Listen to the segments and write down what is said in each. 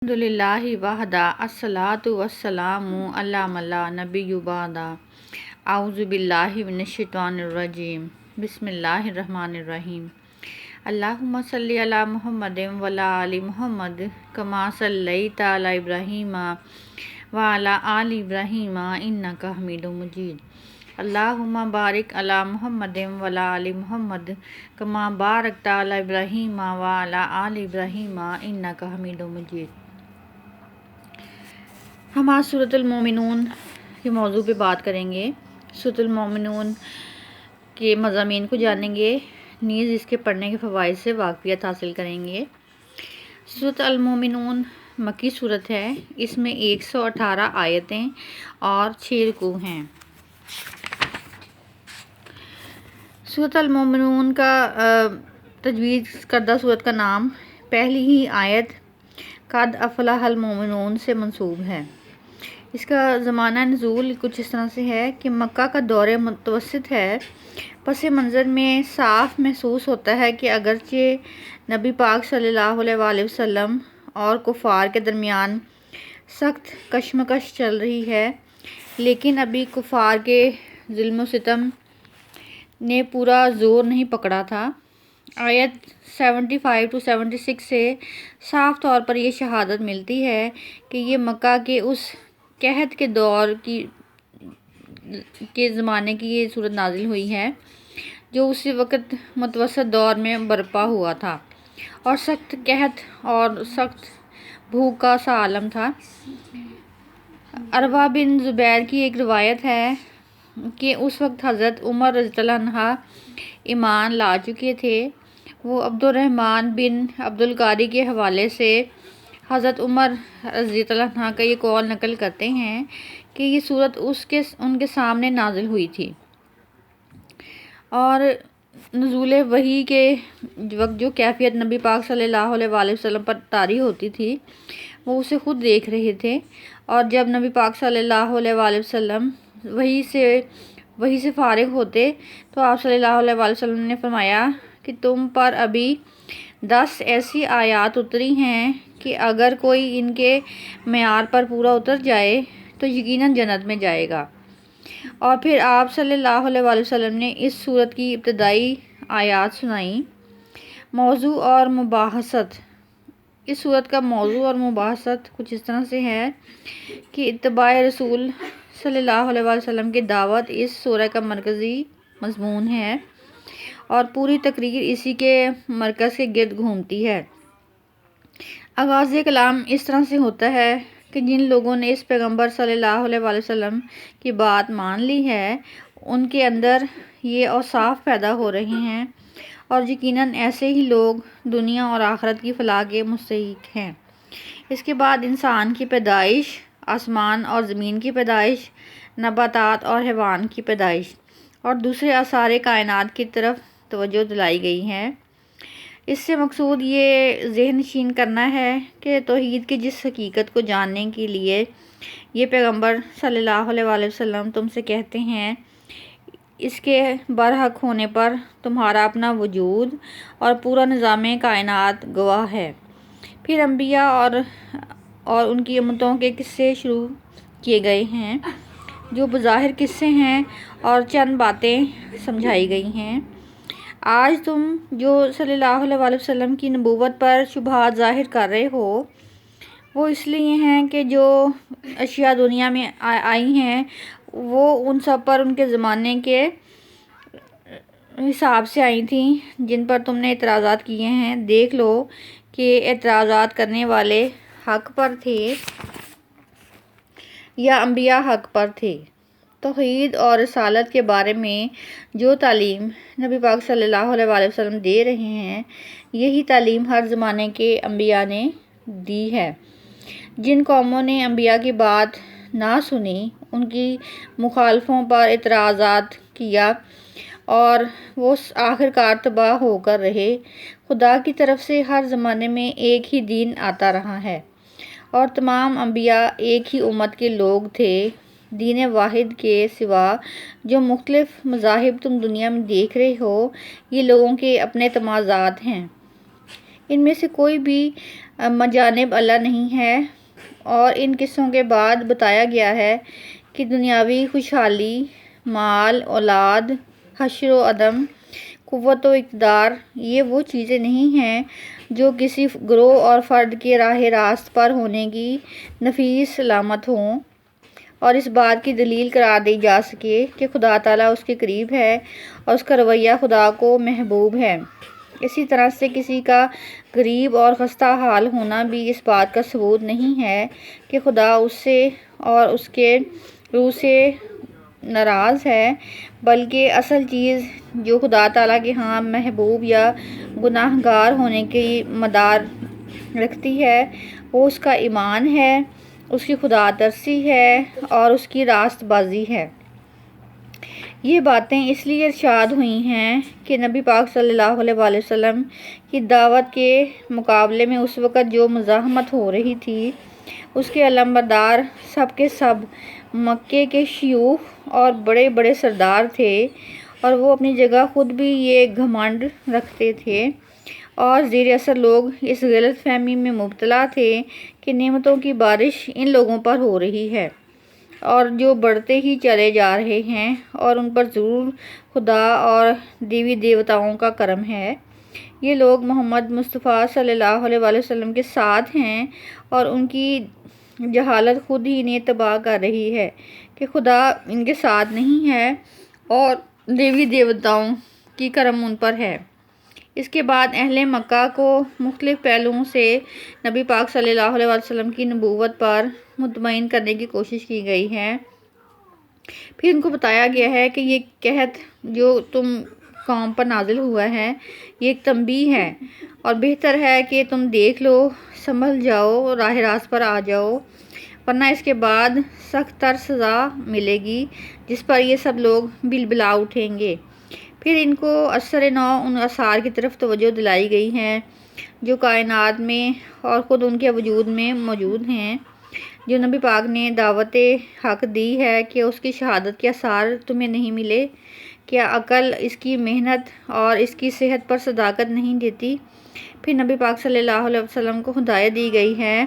الحمدللہ وحدہ الصلاۃ والسلام علی من لا نبی بعدہ اعوذ باللہ من الشیطان الرجیم بسم اللہ الرحمن الرحیم اللہم صلی علی محمد وعلی آل محمد کما صلیت علی ابراہیم وعلی آل ابراہیم انک حمید مجید اللہم بارک علی محمد وعلی آل محمد کما بارکت علی ابراہیم وعلی آل ابراہیم انک حمید مجید۔ ہم آج سورۃ المومنون کے موضوع پہ بات کریں گے۔ سورۃ المومنون کے مضامین کو جانیں گے، نیز اس کے پڑھنے کے فوائد سے واقفیت حاصل کریں گے۔ سورۃ المومنون مکی سورت ہے، اس میں 118 آیتیں اور 6 رکوع ہیں۔ سورۃ المومنون کا تجوید کردہ سورت کا نام پہلی ہی آیت قد افلح المومنون سے منسوب ہے۔ اس کا زمانہ نزول کچھ اس طرح سے ہے کہ مکہ کا دور متوسط ہے۔ پس منظر میں صاف محسوس ہوتا ہے کہ اگرچہ نبی پاک صلی اللہ علیہ وآلہ وسلم اور کفار کے درمیان سخت کشمکش چل رہی ہے، لیکن ابھی کفار کے ظلم و ستم نے پورا زور نہیں پکڑا تھا۔ آیت 75 to 76 سے صاف طور پر یہ شہادت ملتی ہے کہ یہ مکہ کے اس قحط کے دور کے زمانے کی یہ صورت نازل ہوئی ہے جو اسی وقت متوسط دور میں برپا ہوا تھا اور سخت قحط اور سخت بھوک کا سا عالم تھا۔ عروہ بن زبیر کی ایک روایت ہے کہ اس وقت حضرت عمر رضی اللہ عنہ ایمان لا چکے تھے۔ وہ عبد الرحمن بن عبد القاری کے حوالے سے حضرت عمر رضی اللہ عنہ کا یہ قول نقل کرتے ہیں کہ یہ صورت ان کے سامنے نازل ہوئی تھی، اور نزول وحی کے وقت جو کیفیت نبی پاک صلی اللہ علیہ وآلہ وسلم پر طاری ہوتی تھی وہ اسے خود دیکھ رہے تھے، اور جب نبی پاک صلی اللہ علیہ وآلہ وسلم وحی سے فارغ ہوتے تو آپ صلی اللہ علیہ وآلہ وسلم نے فرمایا کہ تم پر ابھی 10 ایسی آیات اتری ہیں کہ اگر کوئی ان کے معیار پر پورا اتر جائے تو یقیناً جنت میں جائے گا۔ اور پھر آپ صلی اللہ علیہ وآلہ وسلم نے اس سورت کی ابتدائی آیات سنائیں۔ موضوع اور مباحثت۔ اس سورت کا موضوع اور مباحثت کچھ اس طرح سے ہے کہ اتباع رسول صلی اللہ علیہ وآلہ وسلم کی دعوت اس سورہ کا مرکزی مضمون ہے، اور پوری تقریر اسی کے مرکز کے گرد گھومتی ہے۔ آغاز کلام اس طرح سے ہوتا ہے کہ جن لوگوں نے اس پیغمبر صلی اللہ علیہ وآلہ وسلم کی بات مان لی ہے ان کے اندر یہ اوصاف پیدا ہو رہے ہیں، اور یقیناً ایسے ہی لوگ دنیا اور آخرت کی فلاح کے مستحق ہیں۔ اس کے بعد انسان کی پیدائش، آسمان اور زمین کی پیدائش، نباتات اور حیوان کی پیدائش اور دوسرے آثار کائنات کی طرف توجہ دلائی گئی ہے۔ اس سے مقصود یہ ذہن نشین کرنا ہے کہ توحید کی جس حقیقت کو جاننے کے لیے یہ پیغمبر صلی اللہ علیہ وآلہ وسلم تم سے کہتے ہیں، اس کے برحق ہونے پر تمہارا اپنا وجود اور پورا نظام کائنات گواہ ہے۔ پھر انبیاء اور ان کی امتوں کے قصے شروع کیے گئے ہیں جو بظاہر قصے ہیں اور چند باتیں سمجھائی گئی ہیں۔ آج تم جو صلی اللہ علیہ وآلہ وسلم کی نبوت پر شبہات ظاہر کر رہے ہو وہ اس لیے ہیں کہ جو اشیاء دنیا میں آئی ہیں وہ ان سب پر ان کے زمانے کے حساب سے آئی تھیں جن پر تم نے اعتراضات کیے ہیں۔ دیکھ لو کہ اعتراضات کرنے والے حق پر تھے یا انبیاء حق پر تھے۔ توحید اور رسالت کے بارے میں جو تعلیم نبی پاک صلی اللہ علیہ وآلہ وسلم دے رہے ہیں یہی تعلیم ہر زمانے کے انبیاء نے دی ہے۔ جن قوموں نے انبیاء کی بات نہ سنی، ان کی مخالفوں پر اعتراضات کیا اور وہ آخرکار تباہ ہو کر رہے۔ خدا کی طرف سے ہر زمانے میں ایک ہی دین آتا رہا ہے اور تمام انبیاء ایک ہی امت کے لوگ تھے۔ دین واحد کے سوا جو مختلف مذاہب تم دنیا میں دیکھ رہے ہو یہ لوگوں کے اپنے تنازعات ہیں۔ ان میں سے کوئی بھی مجانب اللہ نہیں ہے۔ اور ان قصوں کے بعد بتایا گیا ہے کہ دنیاوی خوشحالی، مال، اولاد، حشر و عدم، قوت و اقتدار یہ وہ چیزیں نہیں ہیں جو کسی گروہ اور فرد کے راہ راست پر ہونے کی نفیس علامت ہوں اور اس بات کی دلیل قرار دی جا سکے کہ خدا تعالیٰ اس کے قریب ہے اور اس کا رویہ خدا کو محبوب ہے۔ اسی طرح سے کسی کا غریب اور خستہ حال ہونا بھی اس بات کا ثبوت نہیں ہے کہ خدا اس سے اور اس کے روح سے ناراض ہے، بلکہ اصل چیز جو خدا تعالیٰ کے ہاں محبوب یا گناہ گار ہونے کی مدار رکھتی ہے وہ اس کا ایمان ہے، اس کی خدا ترسی ہے اور اس کی راست بازی ہے۔ یہ باتیں اس لیے ارشاد ہوئی ہیں کہ نبی پاک صلی اللہ علیہ وآلہ وسلم کی دعوت کے مقابلے میں اس وقت جو مزاحمت ہو رہی تھی اس کے علمبردار سب کے سب مکے کے شیوخ اور بڑے بڑے سردار تھے، اور وہ اپنی جگہ خود بھی یہ گھمنڈ رکھتے تھے اور زیر اثر لوگ اس غلط فہمی میں مبتلا تھے کہ نعمتوں کی بارش ان لوگوں پر ہو رہی ہے اور جو بڑھتے ہی چلے جا رہے ہیں اور ان پر ضرور خدا اور دیوی دیوتاؤں کا کرم ہے۔ یہ لوگ محمد مصطفیٰ صلی اللہ علیہ وآلہ وسلم کے ساتھ ہیں اور ان کی جہالت خود ہی انہیں تباہ کر رہی ہے کہ خدا ان کے ساتھ نہیں ہے اور دیوی دیوتاؤں کی کرم ان پر ہے۔ اس کے بعد اہل مکہ کو مختلف پہلوؤں سے نبی پاک صلی اللہ علیہ وسلم کی نبوت پر مطمئن کرنے کی کوشش کی گئی ہے۔ پھر ان کو بتایا گیا ہے کہ یہ قحط جو تم قوم پر نازل ہوا ہے یہ ایک تنبیہ ہے اور بہتر ہے کہ تم دیکھ لو، سنبھل جاؤ، راہ راست پر آ جاؤ، ورنہ اس کے بعد سخت تر سزا ملے گی جس پر یہ سب لوگ بلبلا اٹھیں گے۔ پھر ان کو اثر نو ان آثار کی طرف توجہ دلائی گئی ہے جو کائنات میں اور خود ان کے وجود میں موجود ہیں، جو نبی پاک نے دعوت حق دی ہے کہ اس کی شہادت کے آثار تمہیں نہیں ملے، کیا عقل اس کی محنت اور اس کی صحت پر صداقت نہیں دیتی؟ پھر نبی پاک صلی اللہ علیہ وسلم کو ہدایت دی گئی ہے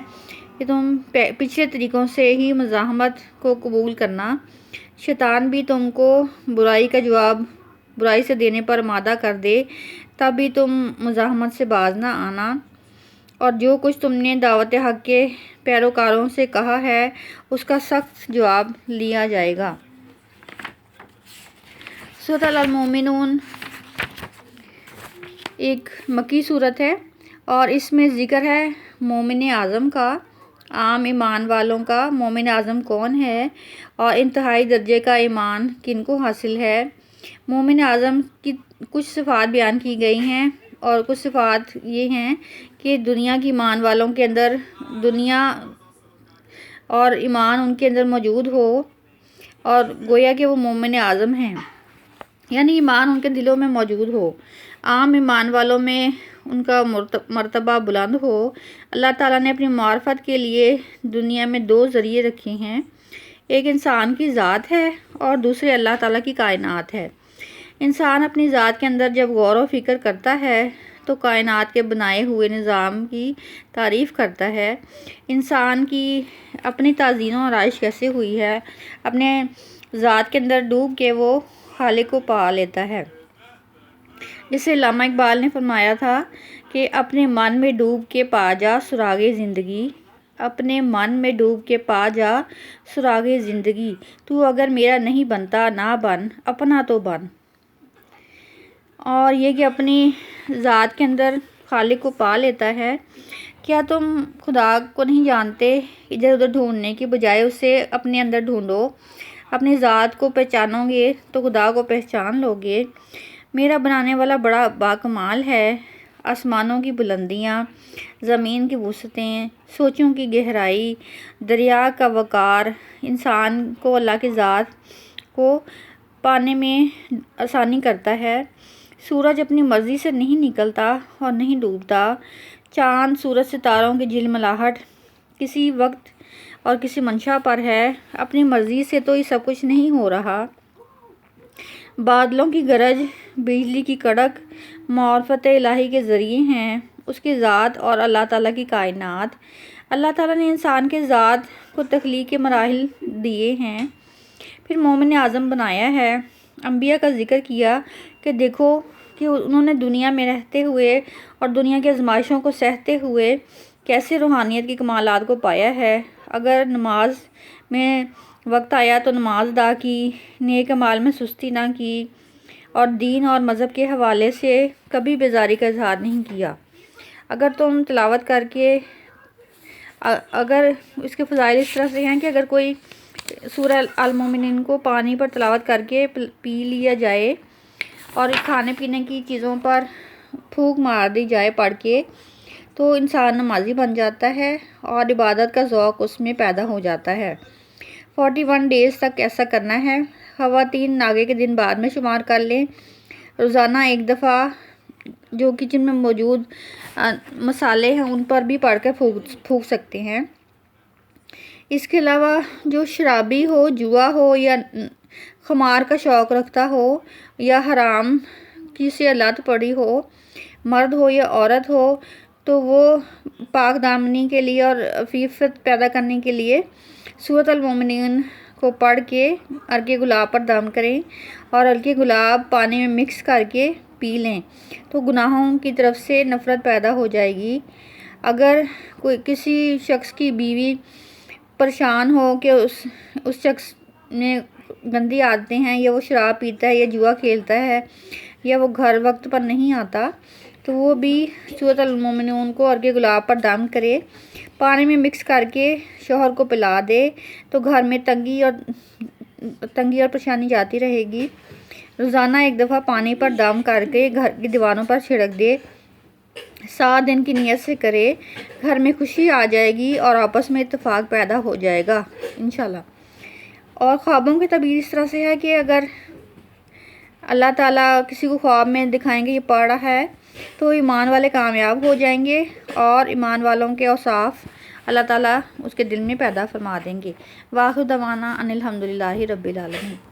کہ تم پچھلے طریقوں سے ہی مزاحمت کو قبول کرنا، شیطان بھی تم کو برائی کا جواب برائی سے دینے پر آمادہ کر دے تب بھی تم مزاحمت سے باز نہ آنا، اور جو کچھ تم نے دعوت حق کے پیروکاروں سے کہا ہے اس کا سخت جواب لیا جائے گا۔ سورۃ المومنون ایک مکی صورت ہے اور اس میں ذکر ہے مومن اعظم کا، عام ایمان والوں کا۔ مومن اعظم کون ہے اور انتہائی درجے کا ایمان کن کو حاصل ہے؟ مومن اعظم کی کچھ صفات بیان کی گئی ہیں اور کچھ صفات یہ ہیں کہ دنیا کی ایمان والوں کے اندر دنیا اور ایمان ان کے اندر موجود ہو اور گویا کہ وہ مومن اعظم ہیں، یعنی ایمان ان کے دلوں میں موجود ہو۔ عام ایمان والوں میں ان کا مرتبہ بلند ہو۔ اللہ تعالیٰ نے اپنی معرفت کے لیے دنیا میں دو ذریعے رکھے ہیں، ایک انسان کی ذات ہے اور دوسرے اللہ تعالیٰ کی کائنات ہے۔ انسان اپنی ذات کے اندر جب غور و فکر کرتا ہے تو کائنات کے بنائے ہوئے نظام کی تعریف کرتا ہے، انسان کی اپنی تعظیم و آرائش کیسے ہوئی ہے، اپنے ذات کے اندر ڈوب کے وہ خالق کو پا لیتا ہے۔ جسے علامہ اقبال نے فرمایا تھا کہ اپنے من میں ڈوب کے پا جا سراغ زندگی، اپنے من میں ڈوب کے پا جا سراغ زندگی، تو اگر میرا نہیں بنتا نہ بن، اپنا تو بن۔ اور یہ کہ اپنی ذات کے اندر خالق کو پا لیتا ہے۔ کیا تم خدا کو نہیں جانتے؟ ادھر ادھر ڈھونڈنے کی بجائے اسے اپنے اندر ڈھونڈو، اپنی ذات کو پہچانو گے تو خدا کو پہچان لو گے۔ میرا بنانے والا بڑا باکمال ہے، آسمانوں کی بلندیاں، زمین کی وسعتیں، سوچوں کی گہرائی، دریا کا وقار انسان کو اللہ کی ذات کو پانے میں آسانی کرتا ہے۔ سورج اپنی مرضی سے نہیں نکلتا اور نہیں ڈوبتا، چاند سورج ستاروں کی جھلملاہٹ کسی وقت اور کسی منشا پر ہے، اپنی مرضی سے تو یہ سب کچھ نہیں ہو رہا۔ بادلوں کی گرج، بجلی کی کڑک معرفت الہی کے ذریعے ہیں، اس کی ذات اور اللہ تعالیٰ کی کائنات۔ اللہ تعالیٰ نے انسان کے ذات کو تخلیق کے مراحل دیے ہیں، پھر مومن اعظم بنایا ہے۔ انبیاء کا ذکر کیا کہ دیکھو کہ انہوں نے دنیا میں رہتے ہوئے اور دنیا کی آزمائشوں کو سہتے ہوئے کیسے روحانیت کے کمالات کو پایا ہے۔ اگر نماز میں وقت آیا تو نماز ادا کی، نیک اعمال میں سستی نہ کی، اور دین اور مذہب کے حوالے سے کبھی بیزاری کا اظہار نہیں کیا۔ اگر تم تلاوت کر کے اگر اس کے فضائل اس طرح سے ہیں کہ اگر کوئی سورہ المومنین کو پانی پر تلاوت کر کے پی لیا جائے اور کھانے پینے کی چیزوں پر پھونک مار دی جائے پڑھ کے، تو انسان نمازی بن جاتا ہے اور عبادت کا ذوق اس میں پیدا ہو جاتا ہے۔ 41 ڈیز تک ایسا کرنا ہے۔ خواتین ناگے کے دن بعد میں شمار کر لیں۔ روزانہ ایک دفعہ جو کچن میں موجود مسالے ہیں ان پر بھی پڑھ کر پھونک سکتے ہیں۔ اس کے علاوہ جو شرابی ہو، جوا ہو یا خمار کا شوق رکھتا ہو یا حرام کی سے لت پڑی ہو، مرد ہو یا عورت ہو، تو وہ پاک دامنی کے لیے اور عفیفت پیدا کرنے کے لیے سورۃ المومنین کو پڑھ کے عرق گلاب پر دم کریں اور عرق گلاب پانی میں مکس کر کے پی لیں تو گناہوں کی طرف سے نفرت پیدا ہو جائے گی۔ اگر کوئی کسی شخص کی بیوی پریشان ہو کہ اس شخص میں گندی عادتیں ہیں، یا وہ شراب پیتا ہے یا جوا کھیلتا ہے یا وہ گھر وقت پر نہیں آتا، تو وہ بھی سورۃ المومنون کو عرق گلاب پر دم کرے، پانی میں مکس کر کے شوہر کو پلا دے تو گھر میں تنگی اور پریشانی جاتی رہے گی۔ روزانہ ایک دفعہ پانی پر دم کر کے گھر کی دیواروں پر چھڑک دے، 7 دن کی نیت سے کرے، گھر میں خوشی آ جائے گی اور آپس میں اتفاق پیدا ہو جائے گا انشاءاللہ۔ اور خوابوں کی تعبیر اس طرح سے ہے کہ اگر اللہ تعالیٰ کسی کو خواب میں دکھائیں گے یہ پڑھا ہے تو ایمان والے کامیاب ہو جائیں گے اور ایمان والوں کے اوصاف اللہ تعالیٰ اس کے دل میں پیدا فرما دیں گے۔ وآخر دعوانا ان الحمدللہ رب العالمین۔